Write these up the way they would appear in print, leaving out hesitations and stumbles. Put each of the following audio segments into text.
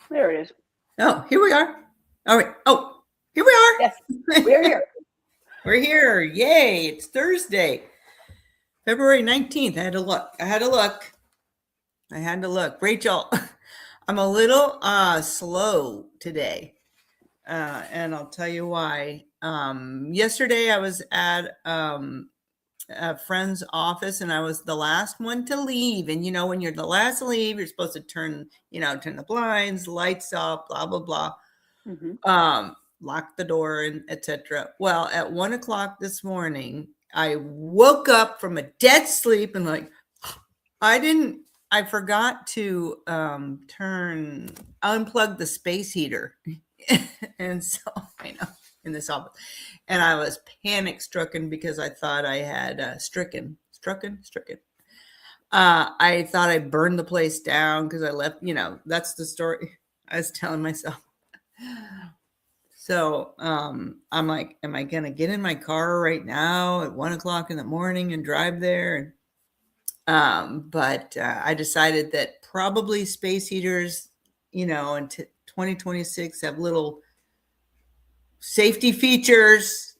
There it is. Oh, here we are. All right. Oh, here we Yes, are. we're here. We're here. Yay. It's Thursday, February 19th. I had to look. Rachel, I'm a little slow today. And I'll tell you why. Yesterday I was at a friend's office and I was the last one to leave. And when you're the last to leave, you're supposed to turn the blinds, lights off, blah, blah, blah. Lock the door and etc. Well, at 1:00 this morning, I woke up from a dead sleep and I forgot to unplug the space heater. And so I know in this office, and I was panic stricken because I thought I had stricken. I thought I burned the place down because I left. That's the story I was telling myself. So I'm like, am I gonna get in my car right now at 1:00 in the morning and drive there? But I decided that probably space heaters, in 2026 have little safety features,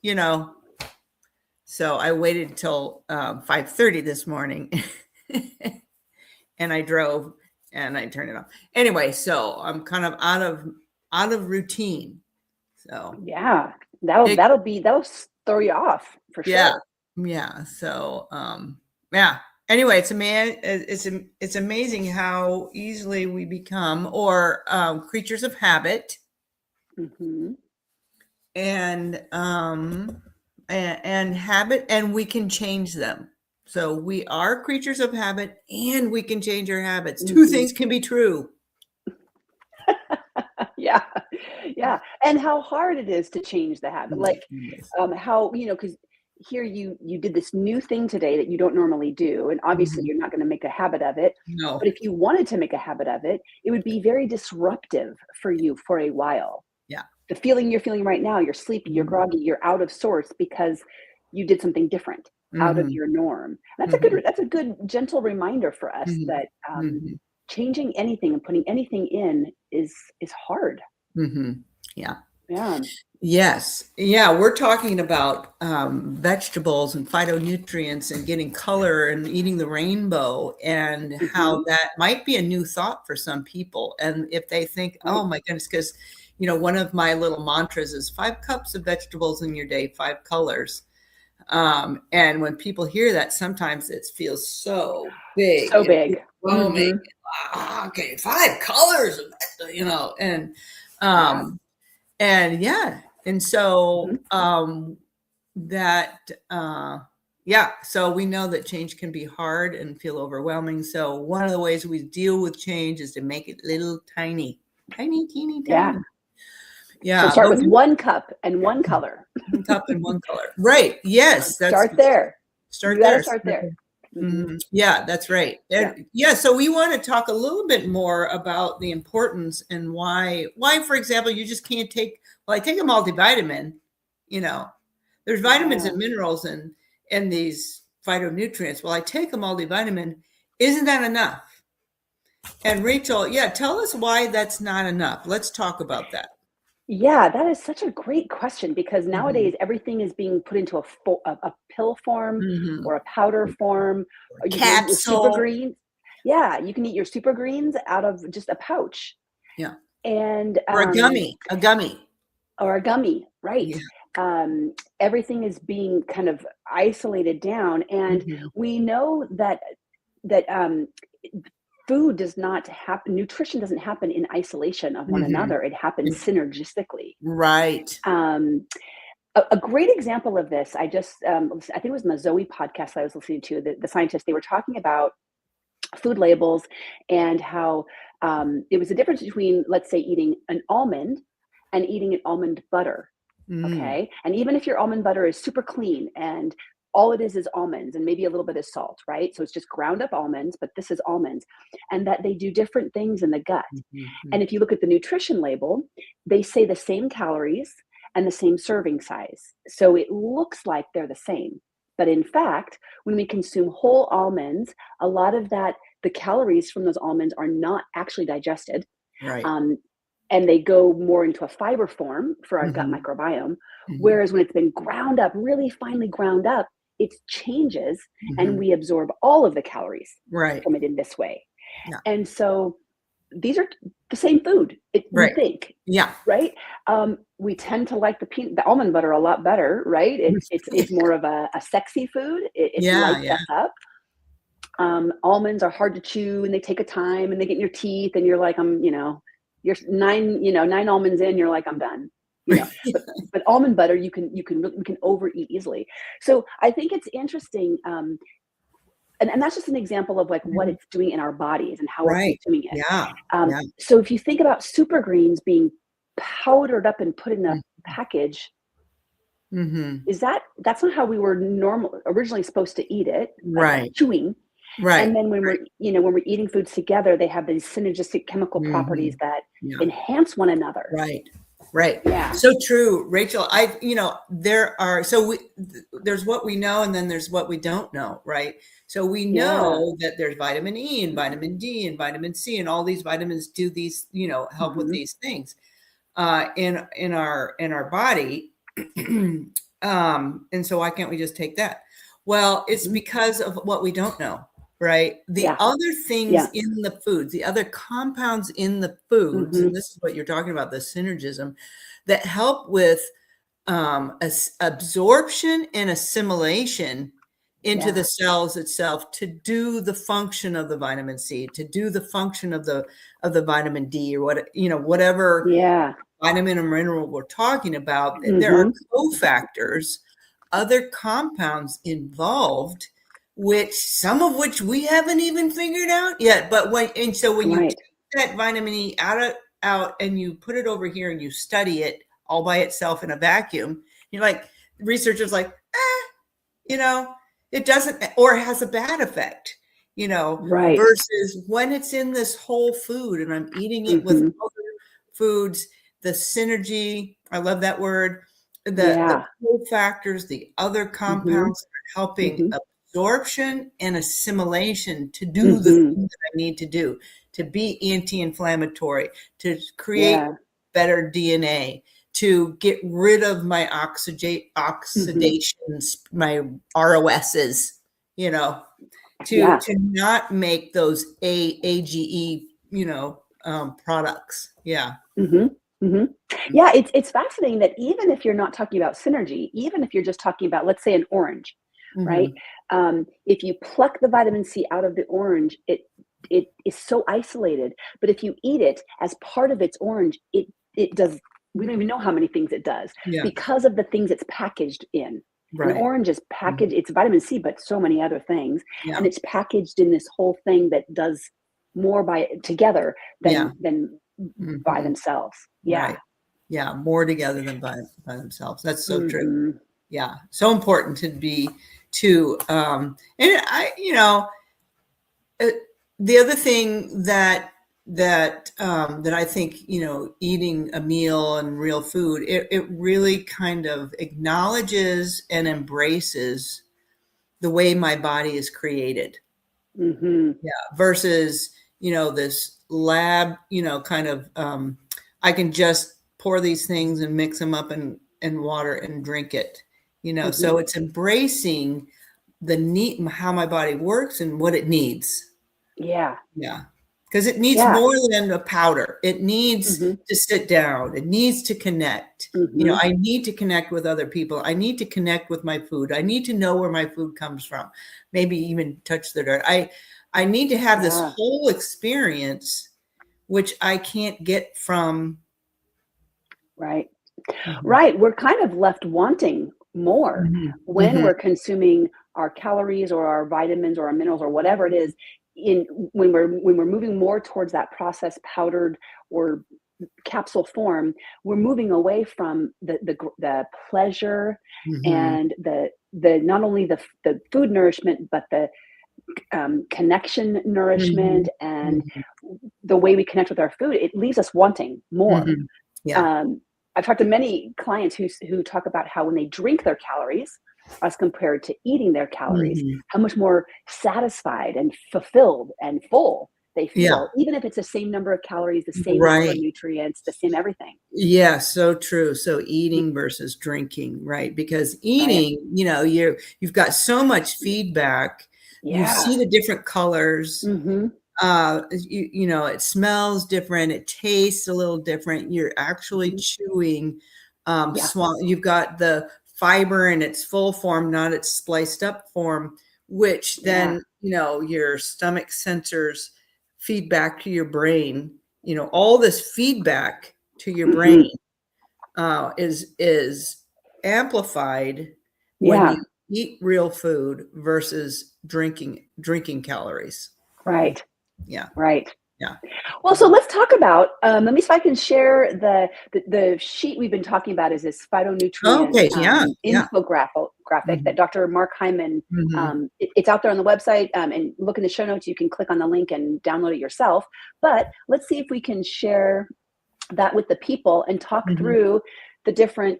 So I waited until 5:30 this morning, and I drove and I turned it off. Anyway, so I'm kind of out of routine. So yeah, that'll throw you off for sure. Yeah. So yeah. Anyway, it's amazing how easily we become creatures of habit. Mm-hmm. And habit, and we can change them. So we are creatures of habit and we can change our habits. Mm-hmm. Two things can be true. Yeah. And how hard it is to change the habit. Like how, because here you did this new thing today that you don't normally do. And obviously you're not going to make a habit of it. No. But if you wanted to make a habit of it, it would be very disruptive for you for a while. Yeah. The feeling you're feeling right now, you're sleepy, you're groggy, you're out of sorts because you did something different out of your norm. That's a good gentle reminder for us that changing anything and putting anything in is hard. Yeah. Yes. Yeah. We're talking about vegetables and phytonutrients and getting color and eating the rainbow, and how that might be a new thought for some people. And if they think, oh my goodness, because one of my little mantras is 5 cups of vegetables in your day, 5 colors. And when people hear that, sometimes it feels so big. So big. Okay, 5 colors, and and so so we know that change can be hard and feel overwhelming. So one of the ways we deal with change is to make it little teeny. Yeah. So start with 1 cup and 1 color. 1 cup and 1 color. Right. Yes. Start there. Start there. Mm-hmm. Yeah, that's right. So we want to talk a little bit more about the importance and why, for example, you just can't take, I take a multivitamin, there's vitamins and minerals in these phytonutrients. Well, I take a multivitamin. Isn't that enough? And Rachel, tell us why that's not enough. Let's talk about that. Yeah, that is such a great question, because nowadays everything is being put into a pill form or a powder form. Or you can eat super greens. Yeah, you can eat your super greens out of just a pouch. Yeah. And or a gummy. Or a gummy, right. Yeah. Everything is being kind of isolated down. And we know that food does not happen, nutrition doesn't happen in isolation of one another. It happens synergistically. Right. A great example of this, I think it was in the Zoe podcast I was listening to, the scientists, they were talking about food labels and how it was the difference between, let's say, eating an almond and eating an almond butter. Okay. And even if your almond butter is super clean and all it is almonds and maybe a little bit of salt, right? So it's just ground up almonds, but this is almonds, and that they do different things in the gut. And if you look at the nutrition label, they say the same calories and the same serving size. So it looks like they're the same. But in fact, when we consume whole almonds, a lot of the calories from those almonds are not actually digested. Right. and they go more into a fiber form for our gut Mhm. microbiome. Mhm. Whereas when it's been ground up, really finely ground up, it changes and Mhm. we absorb all of the calories Right. from it in this way. Yeah. And so these are the same food, we Right. think, Yeah. right? We tend to like the almond butter a lot better, right? It's more of a sexy food. It Yeah, lights yeah. us up. Almonds are hard to chew and they take a time and they get in your teeth and you're like, you're nine almonds in, you're like, I'm done. You know, but almond butter, you can overeat easily. So I think it's interesting, and that's just an example of like what Mhm. it's doing in our bodies and how we're Right. consuming it. Yeah. Yeah. So if you think about super greens being powdered up and put in a Mm. package, Mhm. that's not how we were originally supposed to eat it, like Right. chewing. Right. And then when we're eating foods together, they have these synergistic chemical properties Mhm. that Yeah. enhance one another. Right. Right. Yeah. So true, Rachel. There are there's what we know and then there's what we don't know, right? So we Yeah. know that there's vitamin E and vitamin D and vitamin C and all these vitamins do these, help with Mhm. these things in our body. And so why can't we just take that? Well, it's Mhm. because of what we don't know, right? The Yeah. other things Yeah. in the foods, the other compounds in the foods, and Mhm. this is what you're talking about, the synergism that help with absorption and assimilation into the Yeah. cells itself to do the function of the vitamin C, to do the function of the vitamin D, or whatever Yeah. vitamin or mineral we're talking about. There are Mhm. cofactors, other compounds involved, which some of which we haven't even figured out yet. But when you Right. take that vitamin E out and you put it over here and you study it all by itself in a vacuum, you're like, researchers like, you know, it doesn't, or it has a bad effect, Right. versus when it's in this whole food and I'm eating it with Mhm. other foods, the synergy, I love that word, the Yeah. cofactors, the other Mhm. compounds that are helping Mhm. absorption and assimilation to do the Mhm. thing that I need to do, to be anti-inflammatory, to create Yeah. better DNA, to get rid of my Mhm. oxidations, my ROSs, you know, to Yeah. to not make those AGE, products. Yeah. Mhm. Mhm. Yeah, it's fascinating that even if you're not talking about synergy, even if you're just talking about, let's say, an orange, right? Mhm. If you pluck the vitamin C out of the orange, it is so isolated. But if you eat it as part of its orange, it does. We don't even know how many things it does Yeah. because of the things it's packaged in. An Right. orange is Mhm. packaged. It's vitamin C, but so many other things, and Yeah. it's packaged in this whole thing that does more by together Yeah. than by Mhm. themselves. Yeah. Right. Yeah, more together than by themselves. That's so true. Mhm. Yeah. So important to be to and uh, the other thing that I think, eating a meal and real food, it really kind of acknowledges and embraces the way my body is created. Mhm. Yeah. Versus, this lab, kind of, I can just pour these things and mix them up in water and drink it, Mhm. so it's embracing the need, how my body works and what it needs. Yeah. Yeah. Because it needs Yeah. more than a powder. It needs Mhm. to sit down. It needs to connect. Mhm. I need to connect with other people. I need to connect with my food. I need to know where my food comes from. Maybe even touch the dirt. I need to have this Yeah. whole experience, which I can't get from. Right. Mhm. Right. We're kind of left wanting more Mhm. when Mhm. we're consuming our calories or our vitamins or our minerals or whatever it is in when we're moving more towards that processed powdered or capsule form. We're moving away from the pleasure Mhm. and the not only the food nourishment but the connection nourishment Mhm. and Mhm. the way we connect with our food. It leaves us wanting more. Mhm. Yeah. um, I've talked to many clients who talk about how when they drink their calories as compared to eating their calories, Mhm. how much more satisfied and fulfilled and full they Yeah. feel, even if it's the same number of calories, the same Right. macronutrients, the same everything. Yeah, so true. So Yeah, eating versus drinking, right? Because right. eating, you've got so much feedback. You Yeah. see the different colors. Mm-hmm. It smells different. It tastes a little different. You're actually Mm-hmm. chewing. Yeah. You've got the fiber in its full form, not its spliced up form, which Yeah. then, your stomach sensors feedback to your brain. All this feedback to your Mm-hmm. brain is amplified when Yeah. you eat real food versus drinking calories. Right. Yeah, Right. yeah. Well, so let's talk about. Let me see if I can share the sheet we've been talking about. Is this phytonutrient Okay, yeah, yeah. graphic that Mhm, Dr. Mark Hyman? mhm, It's out there on the website, and look in the show notes. You can click on the link and download it yourself. But let's see if we can share that with the people and talk mhm, through the different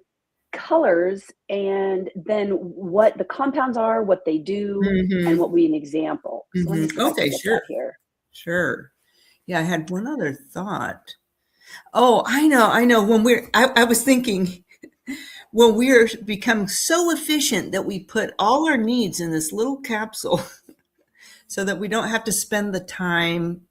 colors and then what the compounds are, what they do, and mhm, what we an example. So let me mhm. see if I can Okay, get that sure, here. sure. Yeah, I had one other thought. Oh, I know. I was thinking when we're becoming so efficient that we put all our needs in this little capsule so that we don't have to spend the time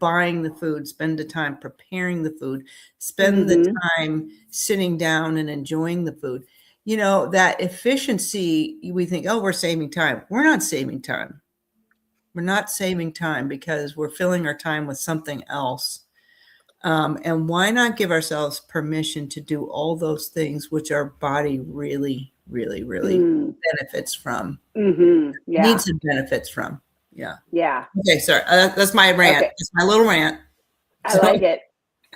buying the food, spend the time preparing the food, spend the Mm-hmm. time sitting down and enjoying the food. That efficiency, we think, oh, we're saving time. We're not saving time. We're not saving time because we're filling our time with something else. And why not give ourselves permission to do all those things which our body really, really, really Mm. benefits from, Mm-hmm. Yeah. needs and benefits from? Yeah. Yeah. Okay, sorry. That's my rant. Okay. That's my little rant. I So, like it.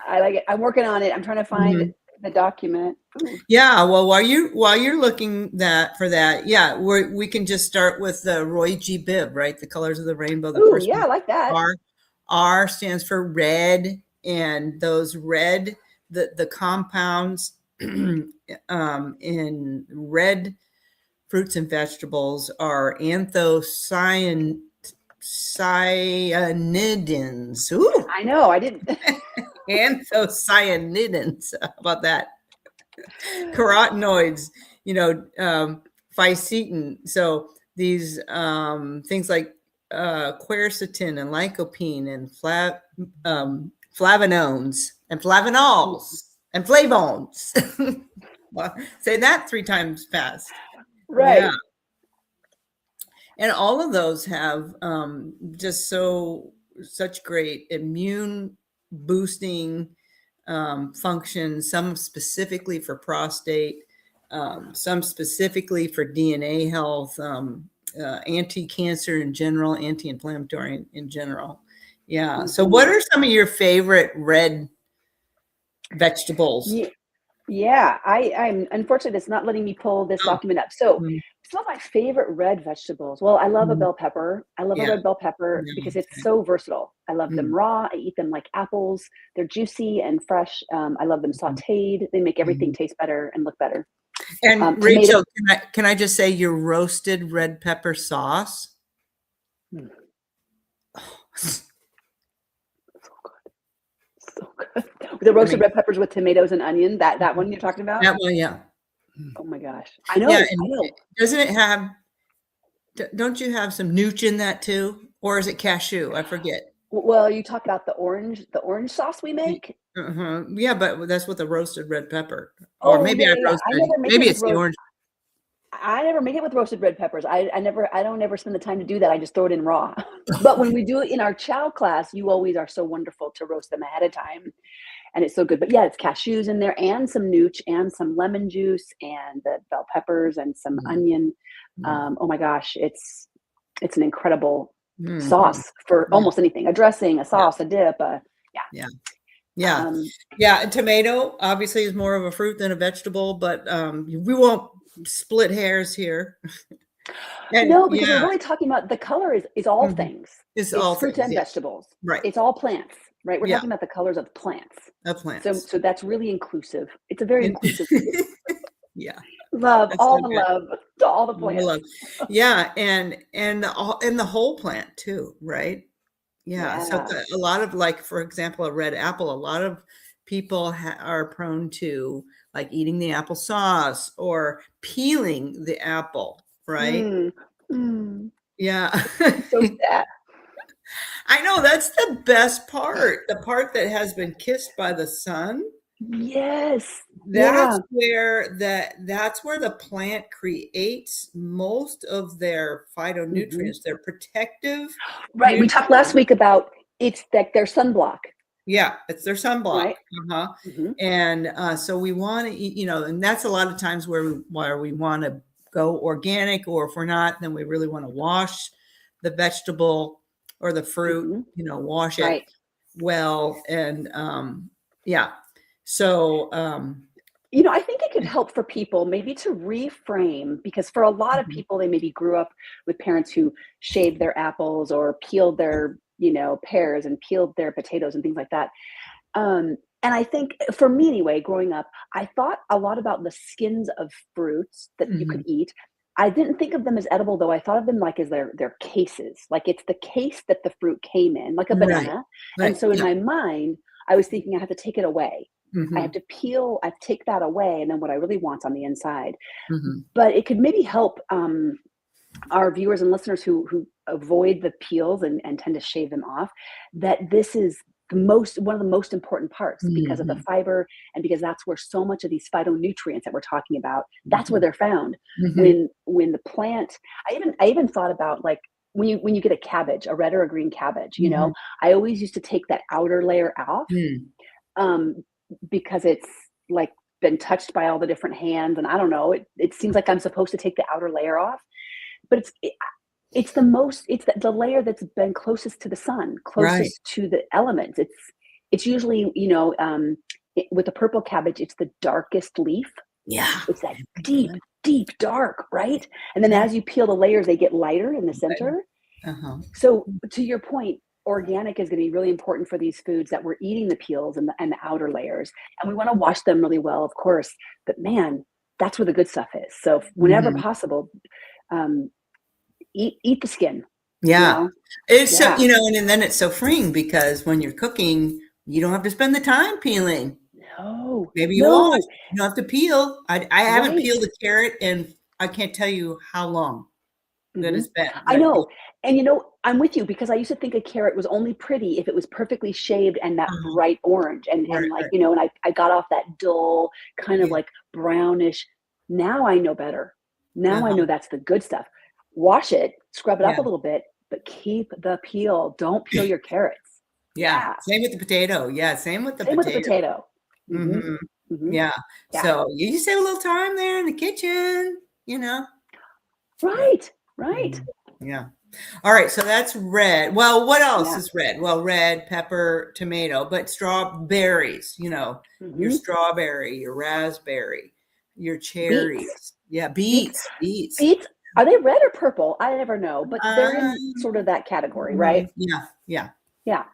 I like it. I'm working on it. I'm trying to find mhm. the document. Ooh. Yeah. Well, while you're looking for that, yeah, we can just start with the Roy G. Biv, right? The colors of the rainbow. The Ooh, first yeah, one, I like that. R. R stands for red, and those red, the compounds in red fruits and vegetables are cyanidins. Ooh, I know. I didn't. anthocyanidins. How about that? Carotenoids, fisetin. So these things like quercetin and lycopene and flavanones and flavanols and flavones. Well, say that 3 times fast. Yeah. Right. And all of those have just such great immune boosting functions, some specifically for prostate, some specifically for DNA health, anti-cancer in general, anti-inflammatory in general. Yeah. So what Mm-hmm. are some of your favorite red vegetables? Yeah. Yeah, I'm unfortunately it's not letting me pull this Oh, document up. So mm, some of my favorite red vegetables. Well, I love a mm, bell pepper. I love a yeah. red bell pepper Yeah. because it's so versatile. I love them Mm, raw. I eat them like apples. They're juicy and fresh. I love them mhm, sautéed. They make everything mhm. taste better and look better. And Tomato. Rachel, can I just say your roasted red pepper sauce? Mm, so good. So good. The I roasted mean, red peppers with tomatoes and onion. That one you're talking about? that one, yeah. Oh my gosh. I Yeah, know. I and know. doesn't it have don't you have some nooch in that too? Or is it cashew? I forget. Well, you talk about the orange sauce we Y make. Uh-huh. Yeah, but that's with the roasted red pepper. Or Oh maybe yeah, I yeah, yeah. roasted maybe it's the orange. I never make it with roasted red peppers. I don't ever spend the time to do that. I just throw it in raw. But when we do it in our chow class, you always are so wonderful to roast them ahead of time, and it's so good. But yeah, it's cashews in there and some nooch and some lemon juice and the bell peppers and some Mm, onion. mm, Oh my gosh, it's an incredible mhm. sauce for Yeah, almost anything. A dressing, a yeah, sauce, a dip. Yeah. yeah. Yeah. Um, Yeah, a tomato obviously is more of a fruit than a vegetable, but, we won't split hairs here. And No, because we're yeah, really talking about the color is all mhm. things. It's It's all fruits things, and yeah. vegetables. Right. It's all plants, right? We're Yeah, talking about the colors of plants. of So plants. so that's really inclusive. It's a very And inclusive yeah, love, that's so all the good. love to all the I plants. love. Yeah, and the whole plant too, right? Yeah. So Yeah. a lot of, like, for example, a red apple, a lot of people are prone to like eating the applesauce or peeling the apple, right? Mm. Mm. Yeah. So sad. I know that's the best part, the part that has been kissed by the sun. Yes. That's Yeah. where the plant creates most of their Mhm. phytonutrients, their protective Right, we talked last nutrients. week about it's like their sunblock, Yeah, it's their sunblock. right? Uh-huh. Mhm. And so we want to eat, and that's a lot of times where we want to go organic, or if we're not, then we really want to wash the vegetable or the fruit, Mhm. wash it Right. well. And yeah. So I think it could help for people maybe to reframe because for a lot of mhm, people, they maybe grew up with parents who shaved their apples or peeled their, pears and peeled their potatoes and things like that. And I think for me anyway, growing up, I thought a lot about the skins of fruits that you could mhm. eat. I didn't think of them as edible though. I thought of them like as their cases. Like it's the case that the fruit came in, like a Right. banana. And Right. so in Yeah. my mind, I was thinking I have to take it away. I have Mhm. to peel, I take that away, and then what I really want's on the inside. Mhm. But it could maybe help our viewers and listeners who avoid the peels and tend to shave them off, that this is one of the most important parts because of the Mhm. fiber and because that's where so much of these phytonutrients that we're talking about, that's where Mhm. they're found. Mhm. When the plant, I even thought about like when you get a cabbage, a red or a green cabbage, Mhm. I always used to take that outer layer off, Mm. um, because it's like been touched by all the different hands, and I don't know, it seems like I'm supposed to take the outer layer off, but it's the layer that's been closest to the sun, Right. closest to the elements. It's usually, with the purple cabbage, it's the darkest leaf. Yeah. It's that deep, deep dark, right? And then Yeah. as you peel the layers, they get lighter in the Right. center. Uh-huh. So to your point, organic is going to be really important for these foods that we're eating the peels and the outer layers. And we want to wash them really well, of course. But man, that's where the good stuff is. So whenever Mhm. possible, um, eat the skin, you Yeah. know? It's so, Yeah. and then it's so freeing because when you're cooking, you don't have to spend the time peeling. No, Maybe you wash, no, you don't have to peel. I haven't right. peeled a carrot and I can't tell you how long that Hmm. it's been. I That know. And I'm with you because I used to think a carrot was only pretty if it was perfectly shaved and that uh-huh. bright orange Right, and like, right. and I got off that dull kind of Yeah. like brownish. Now I know better. Now I Uh-huh. know that's the good stuff. Wash it, scrub it up Yeah. a little bit, but keep the peel. Don't peel your carrots. Yeah. Yeah. Same with the potato. Yeah. Same with the Same with the potato. potato. Hmm. Mhm. Hmm. Yeah. Yeah. So you save a little time there in the kitchen. Yeah. Right. Right. Mhm. Yeah. All right, so that's red. Well, what else Yeah. is red? Well, red, pepper, tomato, but strawberries, your Hmm. strawberry, your raspberry, your Beets. cherries. Yeah, Beets. beets. Beets, are they red or purple? I never know, but they're in Um, sort of that category, right? yeah, yeah, Yeah.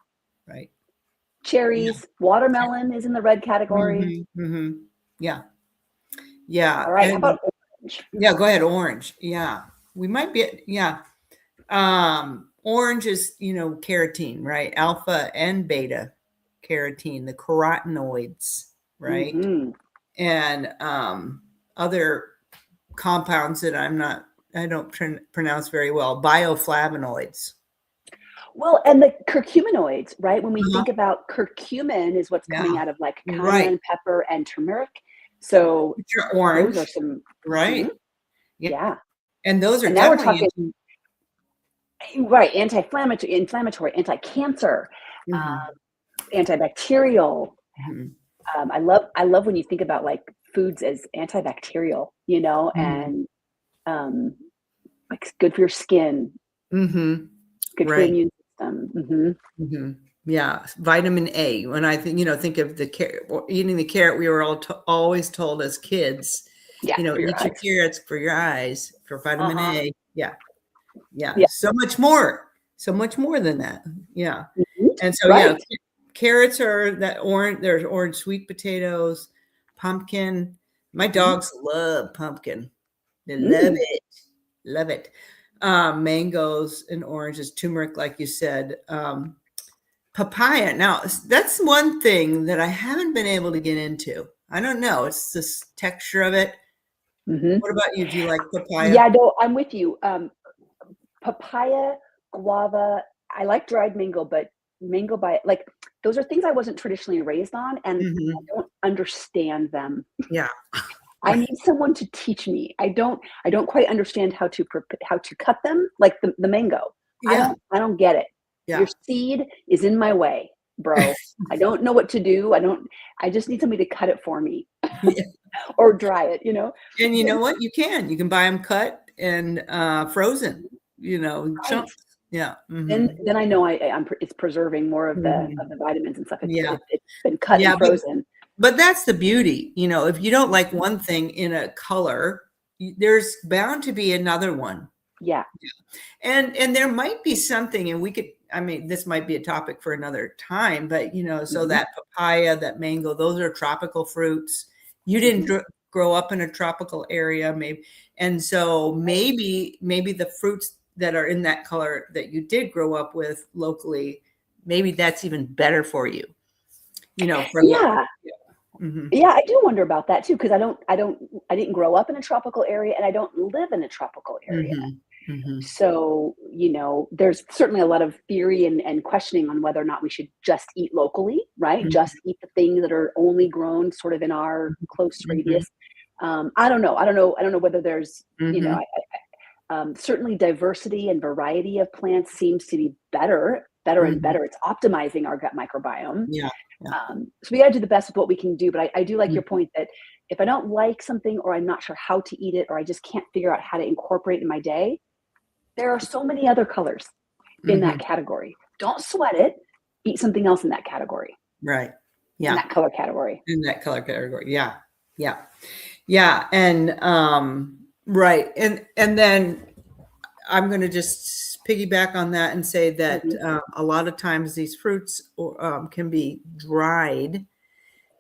right. Yeah. Cherries, watermelon is in the red category. Yeah, yeah, All right. How and about orange? yeah, go ahead, orange. Yeah. We might be, yeah. Orange is, carotene, right? Alpha and beta carotene, the carotenoids, right? Hmm. And other compounds that I don't pronounce very well, bioflavonoids. Well, and the curcuminoids, right? When we Uh-huh. think about curcumin is what's Yeah, coming out of like right. cayenne pepper and turmeric. So Which are those are orange, some, right? mhm, Yeah. yeah. And those are And now we're definitely talking, right, inflammatory, anti-cancer, mhm, antibacterial. mhm, I love when you think about like foods as antibacterial, mhm, and like good for your skin, mhm, good for the right. immune system. Hmm. Mhm. Yeah, vitamin A. When I think of the carrot, eating the carrot, we were always told as kids, Yeah, for your eat your eyes. carrots for your eyes, for Uh vitamin huh. A. Yeah, yeah. Yeah. So much more than that. Yeah. Mhm. And so, yeah, Right. carrots are that orange. There's orange sweet potatoes, pumpkin. My Hmm. dogs love pumpkin. They love Mm. it. Love it. Mangoes and oranges, turmeric, like you said. Papaya. Now, that's one thing that I haven't been able to get into. I don't know. It's this texture of it. Hmm. What about you? Do you like papaya? Yeah, no, I'm with you. Papaya, guava. I like dried mango, but mango by like those are things I wasn't traditionally raised on, and I Hmm. don't understand them. Yeah. I need someone to teach me. I don't quite understand how to cut them, like the mango. Yeah. I don't get it. Your Yeah. seed is in my way, bro. I don't know what to do. I just need somebody to cut it for me Yeah. or dry it. And you But know what? You can. You can buy them cut and frozen, right. chunks. Yeah. Hmm. Then I know it's preserving more of the Hmm. vitamins and stuff. Yeah. It's been cut and Yeah. frozen. But that's the beauty. If you don't like one thing in a color, there's bound to be another one. Yeah. And there might be something, and we could, I mean, this might be a topic for another time, but so Hmm. that papaya, that mango, those are tropical fruits. You didn't Hmm. grow up in a tropical area, maybe. And so maybe the fruits that are in that color that you did grow up with locally, maybe that's even better for you, for Yeah. yeah. Hmm. Yeah, I do wonder about that too, because I didn't grow up in a tropical area and I don't live in a tropical area. Hmm. Hmm. So, there's certainly a lot of theory and questioning on whether or not we should just eat locally, right? Just eat the things that are only grown sort of in our close Hmm. radius. I don't know. I don't know whether there's, Hmm. certainly diversity and variety of plants seems to be better and Hmm. better. It's optimizing our gut microbiome. Yeah. Yeah. So we got to do the best with what we can do. But I do like your Mhm. point that if I don't like something or I'm not sure how to eat it or I just can't figure out how to incorporate it in my day, there are so many other colors in that Mhm. category. Don't sweat it. Eat something else in that category, Right. in Yeah. that color category. In that color category. Yeah. Yeah. Yeah. And right. And then I'm going to just piggyback on that and say that Hmm. a lot of times these fruits can be dried,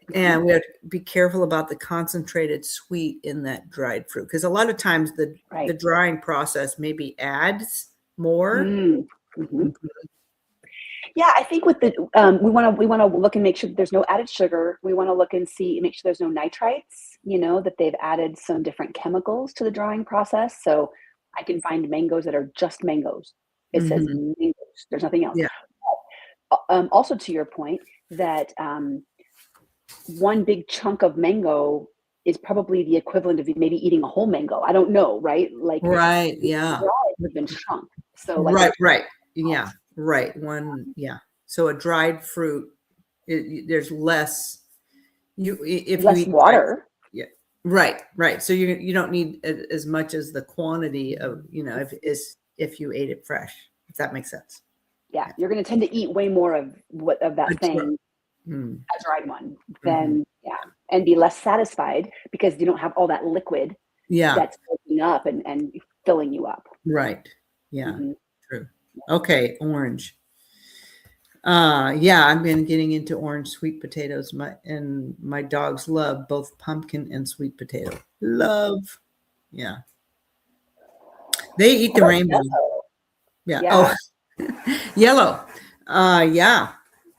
Hmm. and we have to be careful about the concentrated sweet in that dried fruit, because a lot of times the Right. drying process maybe adds more. Mm-hmm. Yeah, I think with the we want to look and make sure that there's no added sugar. We want to look and make sure there's no nitrites. That they've added some different chemicals to the drying process. So I can find mangoes that are just mangoes. It says Hmm. mangoes. There's nothing else. Yeah. Also, to your point, that one big chunk of mango is probably the equivalent of maybe eating a whole mango. I don't know, right? Like Right. the Yeah. dry has been shrunk. So like a Right, right. Yeah, right. One, yeah. So a dried fruit, there's less. If you less eat dried, water. yeah, right, right. So you don't need as much as the quantity of if you ate it fresh. If that makes sense. Yeah, Yeah. you're going to tend to eat way more of A that dr- thing, mm, a dried one, mhm. than yeah, and be less satisfied because you don't have all that liquid Yeah. that's soaking up and filling you up. Right. Yeah. Hmm. True. Okay. Orange. Yeah, I've been getting into orange sweet potatoes. My dogs love both pumpkin and sweet potato. Love. Yeah. They eat How the about rainbow. yellow? Yeah. Oh, Yeah, yellow. Yeah.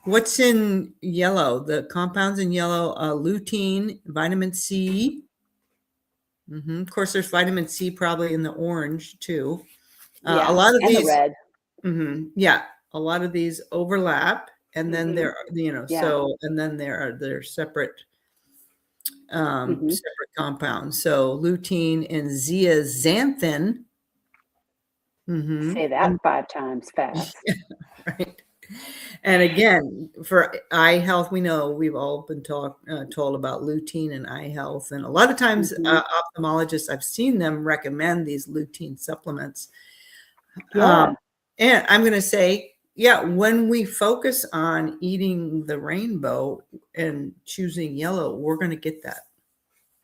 What's in yellow? The compounds in yellow, lutein, vitamin C. Of course, there's vitamin C probably in the orange too. A yeah, lot of and the these, red. yeah, a lot of these overlap, and then Hmm. there, Yeah. and then they're separate, Hmm. separate compounds. So lutein and zeaxanthin. Say that And 5 times fast. right. And again, for eye health, we know we've all been told about lutein and eye health, and a lot of times Hmm. ophthalmologists, I've seen them recommend these lutein supplements. Yeah. And I'm going to say, yeah, when we focus on eating the rainbow and choosing yellow, we're going to get that.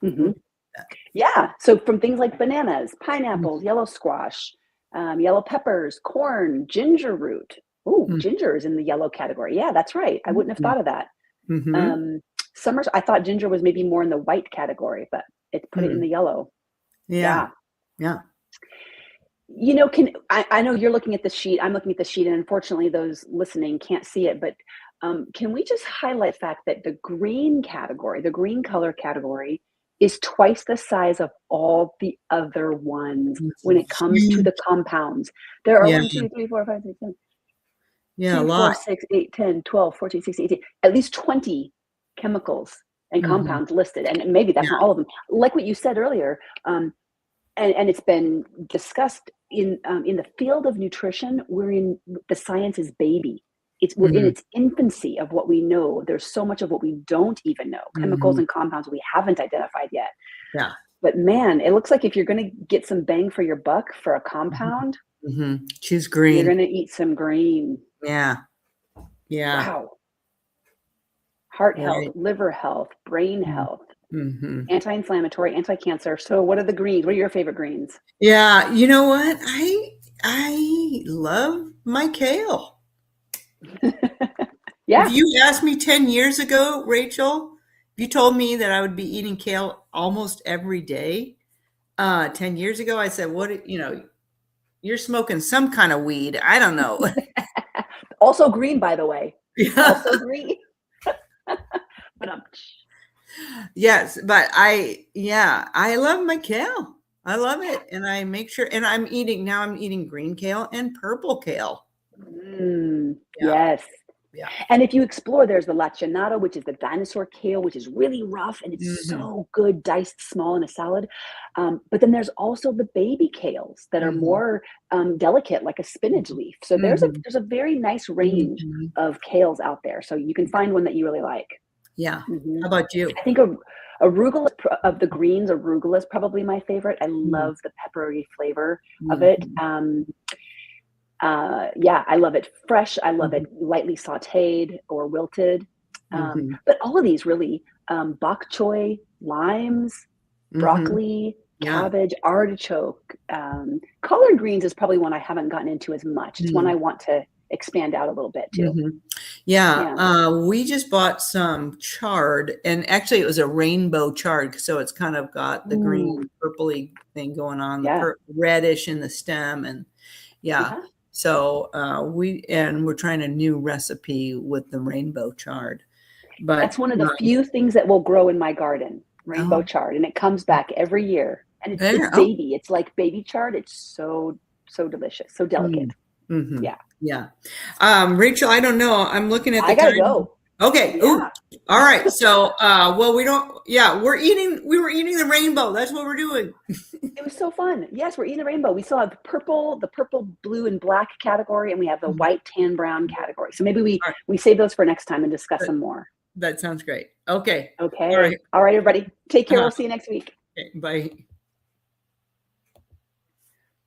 We're Hmm. gonna get Yeah. So from things like bananas, that. pineapples, yellow squash, yellow peppers, corn, ginger root. Ooh, Mhm. ginger is in the yellow category. Yeah, that's right. I wouldn't have thought of that. Mhm. Um, I thought ginger was maybe more in the white category, but it's put it in Mhm. the yellow. Yeah. Yeah. Yeah. I know you're looking at the sheet. I'm looking at the sheet, and unfortunately, those listening can't see it. But can we just highlight the fact that the green category, the green color category, is twice the size of all the other ones when it It's comes to huge. the compounds? There are Yeah. 1, 2, 3, 4, 5, 6, 7, Yeah, a 2, 4, lot. 6, 8, 10, 12, 14, 16, 18, at least 20 chemicals and Mhm. compounds listed. And maybe that's Yeah. not all of them. Like what you said earlier, and it's been discussed in the field of nutrition. We're in the science is baby. We're in Mhm. its infancy of what we know. There's so much of what we don't even know, chemicals Mhm. and compounds we haven't identified yet. Yeah. But man, it looks like if you're going to get some bang for your buck for a Mhm. compound, Mhm. Choose you're green. going to eat some green. Yeah. Yeah. Wow. Heart health, Right. liver health, brain Mm. health, Mhm. anti-inflammatory, anti-cancer. So what are the greens? What are your favorite greens? Yeah, you know what? I love my kale. If Yeah. you asked me 10 years ago, Rachel, if you told me that I would be eating kale almost every day, 10 years ago, I said, what, you're smoking some kind of weed. I don't know. Also green, by the way. Yeah. Also green. But Yes, but yeah, I love my kale. I love it. And I make sure, and I'm eating green kale and purple kale. Yeah. yes. Yeah. And if you explore, there's the lacinato, which is the dinosaur kale, which is really rough and it's Hmm. so good diced small in a salad. But then there's also the baby kales that are Hmm. more delicate, like a spinach leaf. So there's a Hmm. there's a very nice range Hmm. of kales out there. So you can find one that you really like. Yeah. Hmm. How about you? I think arugula of the greens, arugula is probably my favorite. I love the peppery flavor of it. Mm-hmm. Yeah, I love it fresh. I love Hmm. it lightly sautéed or wilted. Hmm. But all of these really, bok choy, limes, Hmm. broccoli, Yeah. cabbage, artichoke. Collard greens is probably one I haven't gotten into as much. It's one I want to expand out a little bit too. Mm-hmm. Yeah. Yeah. We just bought some chard, and actually it was a rainbow chard. So it's kind of got the Ooh, green, purpley thing going on, the yeah. reddish in the stem. And yeah. Yeah. So we're trying a new recipe with the rainbow chard. That's But one of the few things that will grow in my garden, rainbow oh, chard, and it comes back every year. And it's there. Oh. baby. It's like baby chard. It's so delicious, so delicate. Mm-hmm. Yeah. Yeah. Rachel, I don't know. I'm looking at the I gotta time. go. Okay. Ooh. Yeah. All right. So, well, we were eating the rainbow. That's what we're doing. It was so fun. Yes, we're eating the rainbow. We still have the purple, blue, and black category, and we have the Mhm. white, tan, brown category. So maybe All right. we save those for next time and discuss That, some more. that sounds great. Okay. All Okay. right. All right, everybody. Take care. Uh, We'll see you next week. okay. Bye.